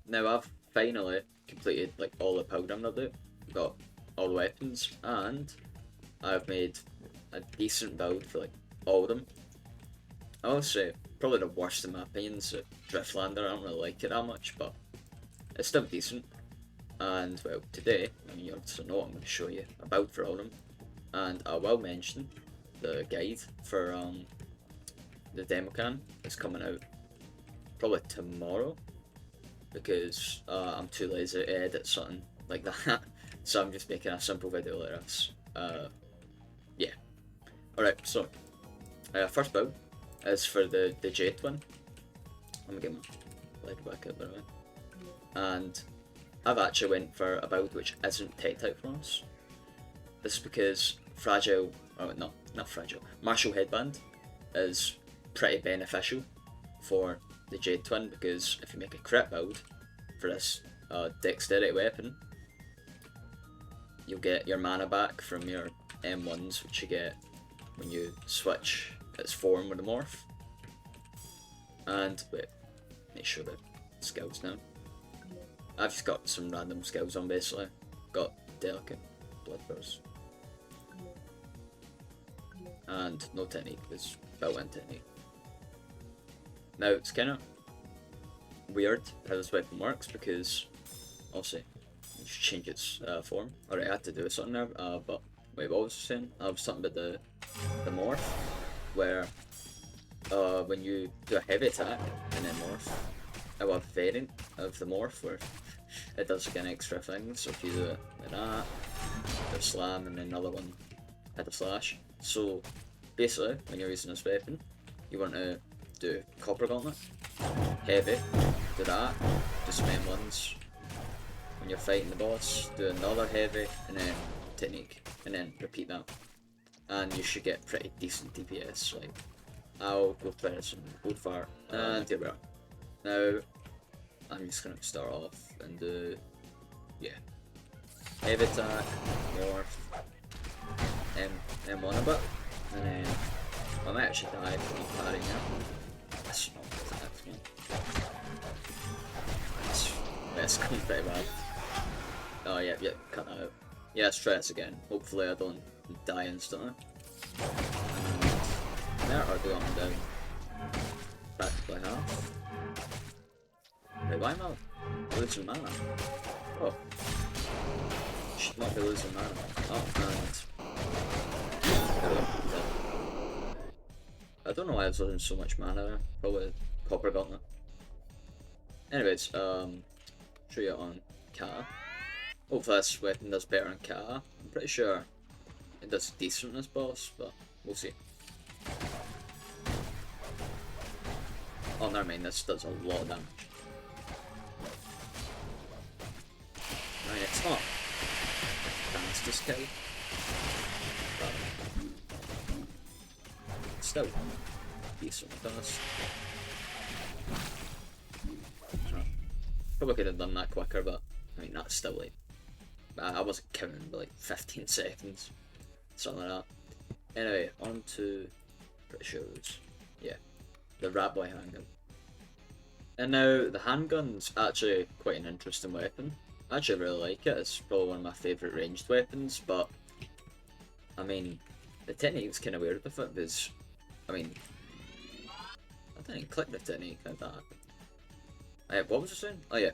Now I've finally completed like all the Pilgrim update, got all the weapons, and I've made a decent build for like all of them. I will say probably the worst in my opinion is Driftlander. I don't really like it that much, but it's still decent. And well, today, I mean, you also know I'm going to show you a build for all of them, and I will mention the guide for the demo can. It's coming out probably tomorrow because I'm too lazy to edit something like that. So I'm just making a simple video like this. Yeah. Alright, so first build is for the Jade Twin. Let me get my leg back up there. And I've actually went for a build which isn't tech type for us. This is because fragile, oh no, not fragile, martial headband is pretty beneficial for the Jade Twin, because if you make a crit build for this dexterity weapon, you'll get your mana back from your M1s, which you get when you switch its form with the morph. And wait, make sure the skills now. I've just got some random skills on basically. Got delicate, blood burst, and no technique, it's built-in technique. Now it's kind of weird how this weapon works because obviously you just change its form. Alright, I had to do something there, but wait, what was I saying? I was talking about the morph, where when you do a heavy attack and then morph, I have a variant of the morph where it does again extra things. So if you do it like that, do a slam, and then another one hit a slash. So basically, when you're using this weapon, you want to do Copper Gauntlet, heavy, do that, do some M1s. When you're fighting the boss, do another heavy, and then technique, and then repeat that. And you should get pretty decent DPS. Like, I'll go try some gold fire, and here we are. Now, I'm just going to start off and do, yeah, heavy attack, morph, M1 a bit, and then I might actually die from the parry now. That's not attacks me. That's going pretty bad. Oh yeah, cut that out. Yeah, let's try this again. Hopefully I don't die instantly. And there, or do up and down. Practically half. Wait, why am I losing mana? Oh. Should not be losing mana. Oh, and... There we go. I don't know why I was losing so much mana there. Probably Copper Gauntlet. Anyways, show you on Kata. Hopefully this weapon does better on Kata. I'm pretty sure it does decent on this boss, but we'll see. Oh, never mind, this does a lot of damage. I mean, it's not fastest kill, but still decent with us. Probably could have done that quicker, but I mean, that's still like, I wasn't counting by like 15 seconds, something like that. Anyway, on to, pretty sure it was, yeah, the Rat Boy handgun. And now, the handgun's actually quite an interesting weapon. I actually really like it. It's probably one of my favourite ranged weapons, but I mean, the technique's kind of weird with it because, I mean, I didn't click the technique like that. What was I saying? Oh yeah,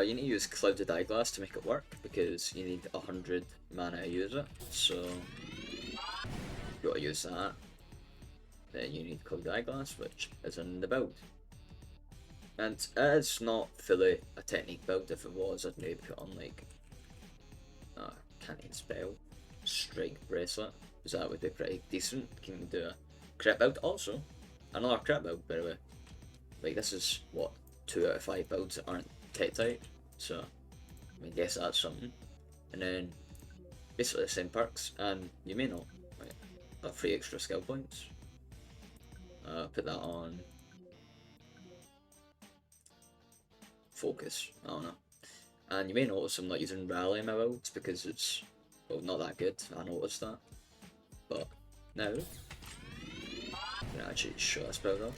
you need to use Clouded Eyeglass to make it work because you need 100 mana to use it. So you gotta use that. Then you need Clouded Eyeglass, which is in the build. And it is not fully a technique build. If it was, I'd maybe put on like, can't even spell, Strike Bracelet, because that would be pretty decent. You can do a crit build. Also, another crit build, by the way. Like, this is, what, 2 out of 5 builds that aren't tech type, so I mean, guess that's something. And then, basically the same perks, and you may not, like, got 3 extra skill points. Put that on focus, I don't know. And you may notice I'm not using rally in my builds because it's, well, not that good. I noticed that. But now, I can actually show this build off.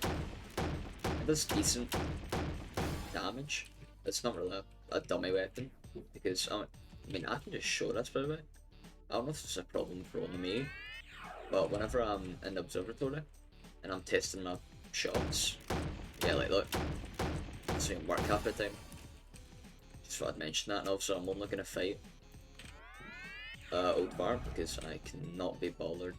It does decent damage, it's not really a dummy weapon, because I mean I can just show this by the way. I don't know if it's a problem for only me, but whenever I'm in the observatory and I'm testing my shots, yeah, like look, it's doesn't work half the time. Just thought I'd mention that, and also I'm only gonna fight Old Bar because I cannot be bothered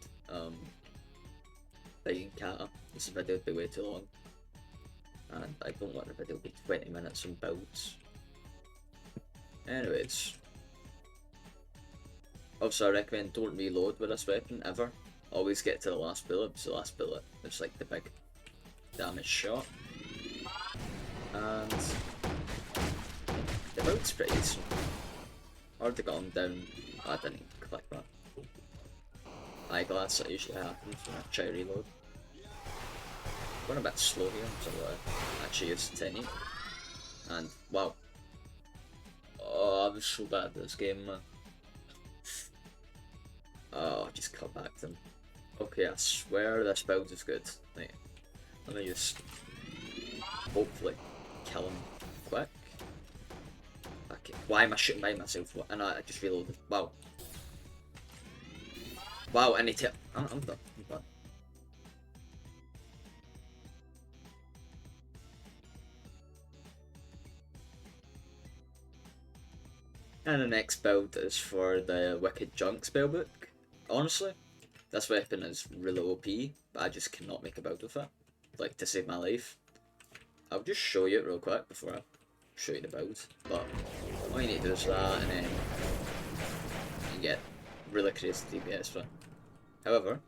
fighting Kata. This video would be way too long, and I don't want the video to be 20 minutes on builds. Anyways, also I recommend don't reload with this weapon ever. Always get to the last bullet, because the last bullet is like the big damage shot. And the build's pretty decent. Hard to get them down. I didn't click that. Eyeglass, that usually happens when I try to reload. Going a bit slow here, so I actually use Tenny. And wow. Oh, I'm so bad at this game, man. Oh, I just cut back to them. Okay, I swear this build is good. Like, let me just hopefully kill him quick. Okay, why am I shooting by myself? And I just reloaded. Wow. Wow, I need to. I'm done. I'm done. And the next build is for the Wicked Junk spellbook. Honestly, this weapon is really OP, but I just cannot make a build with it. Like, to save my life. I'll just show you it real quick before I show you the build. But all you need to do is that, and then you get really crazy DPS for it. However,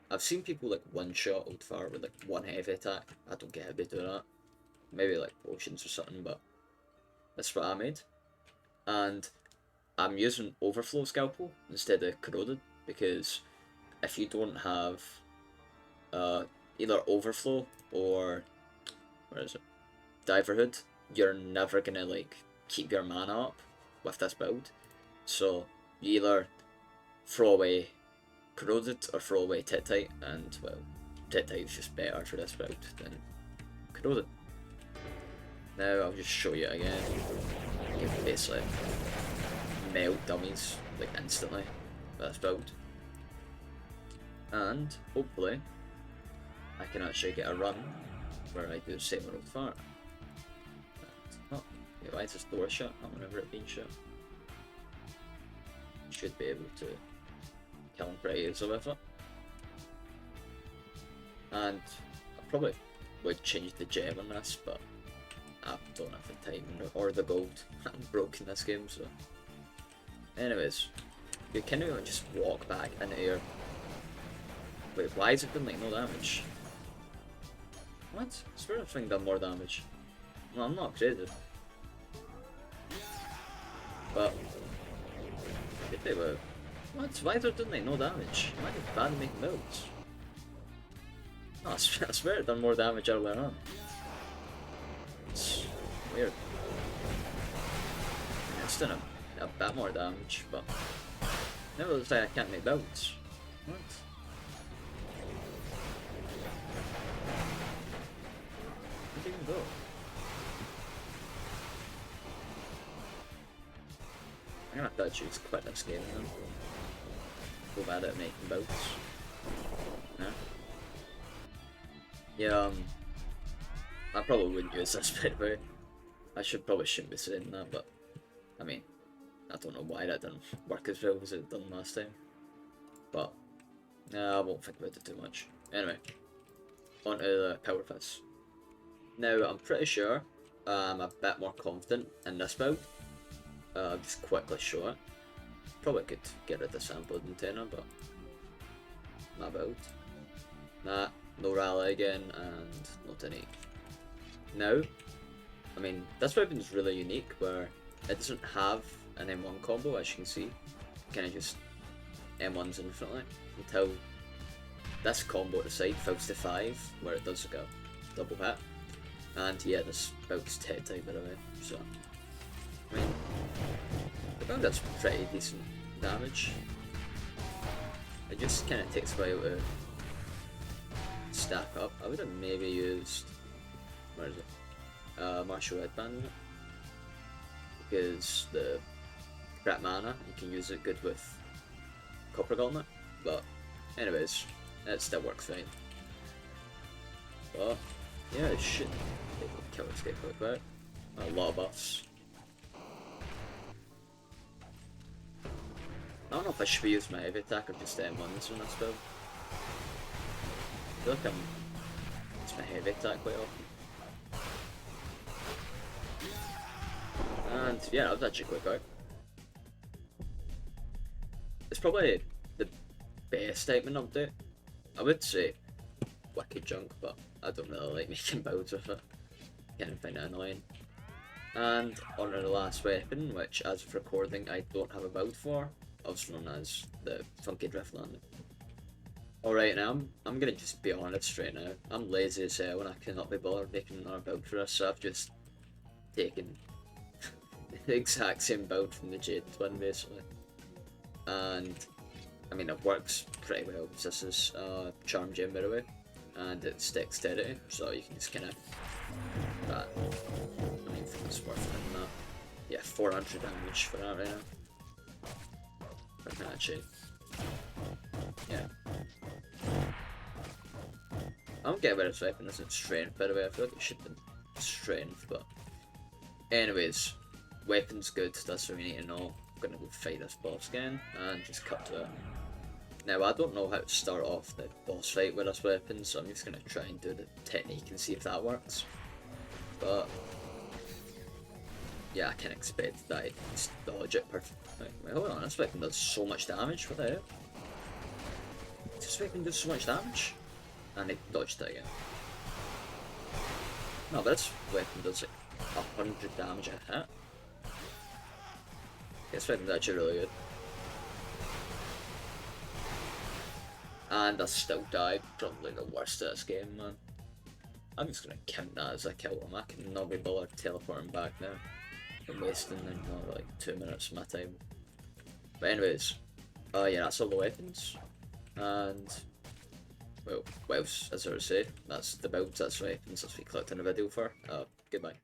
I've seen people like one-shot Old Fire with like one heavy attack. I don't get how they do that. Maybe like potions or something, but that's what I made. And I'm using Overflow Scalpel instead of Corroded, because if you don't have either Overflow or where is it? Diverhood, you're never gonna like keep your mana up with this build. So you either throw away Corroded or throw away Tittite, and well, Tittite is just better for this build than Corroded. Now I'll just show you again. You can basically melt dummies like instantly with this build. And hopefully I can actually get a run where I do the same with Old Fire. Oh, why is this door shut? I remember it being shut. Should be able to kill him pretty easily with it. And I probably would change the gem on this, but I don't have the time or the gold. I'm broke in this game, so. Anyways, you can just walk back into here. Wait, why has it been like no damage? What? I swear that thing done more damage. No, I'm not crazy. But if they were, what? Why is it doing like no damage? Why is it bad making builds? No, I swear it done more damage earlier on. It's weird. It's done a bit more damage, but never looks like I can't make builds. What? Where'd it even go? I'm gonna have to choose quit this game now. Go bad at making builds. No? Yeah, I probably wouldn't use this by the way. I probably shouldn't be saying that, but I mean, I don't know why that didn't work as well as it done last time. But I won't think about it too much. Anyway, on to the Power Fizz. Now I'm pretty sure I'm a bit more confident in this build. I'll just quickly show it. Probably could get rid of sampled antenna, but my build. Nah, no rally again, and no technique. Now, I mean, this weapon is really unique where it doesn't have an M1 combo, as you can see. Kind of just M1s infinitely until this combo at the side fills to 5, where it does like a double hit. And yeah, this build's Ted type by the way, so I mean, the build does pretty decent damage. It just kind of takes a while to stack up. I would have maybe used, where is it? Martial Headband in it. is the crap mana. You can use it good with Copper Gauntlet, but anyways, it still works fine. But yeah, it should be able to kill this guy quite quick. A lot of buffs. I don't know if I should be using my heavy attack or just M1s in this build. I feel like it's my heavy attack quite often. And yeah, that was actually quite quick. It's probably the best item update. I would say Wicked Junk, but I don't really like making builds with it. I kind of find it annoying. And on to the last weapon, which as of recording I don't have a build for, also known as the Funky Drift Landing. Alright, now I'm gonna just be honest right now. I'm lazy as hell and I cannot be bothered making another build for this, so I've just taken the exact same build from the Jade Twin basically. And I mean, it works pretty well because this is Charm Gem by the way, and it's dexterity, so you can just kind of that. I mean, it's worth it that. Yeah, 400 damage for that right now. I can actually, yeah. I don't get where this weapon isn't strength by the way. I feel like it should have been strength, but anyways, weapon's good. That's what we need to know. I'm gonna go fight this boss again and just cut to it. Now I don't know how to start off the boss fight with this weapon, so I'm just gonna try and do the technique and see if that works. But yeah, I can expect that I just dodge it perfectly. Wait, hold on, this weapon does so much damage. What the hell? This weapon does so much damage, and I dodged it again. No, but this weapon does like 100 damage a hit. This weapon's actually really good. And I still died, probably the worst at this game, man. I'm just gonna count that as I kill him. I cannot be bothered teleporting back now. I'm wasting like 2 minutes of my time. But anyways, yeah, that's all the weapons. And well, as I say, that's the builds, that's the weapons, that's what we clicked on the video for. Goodbye.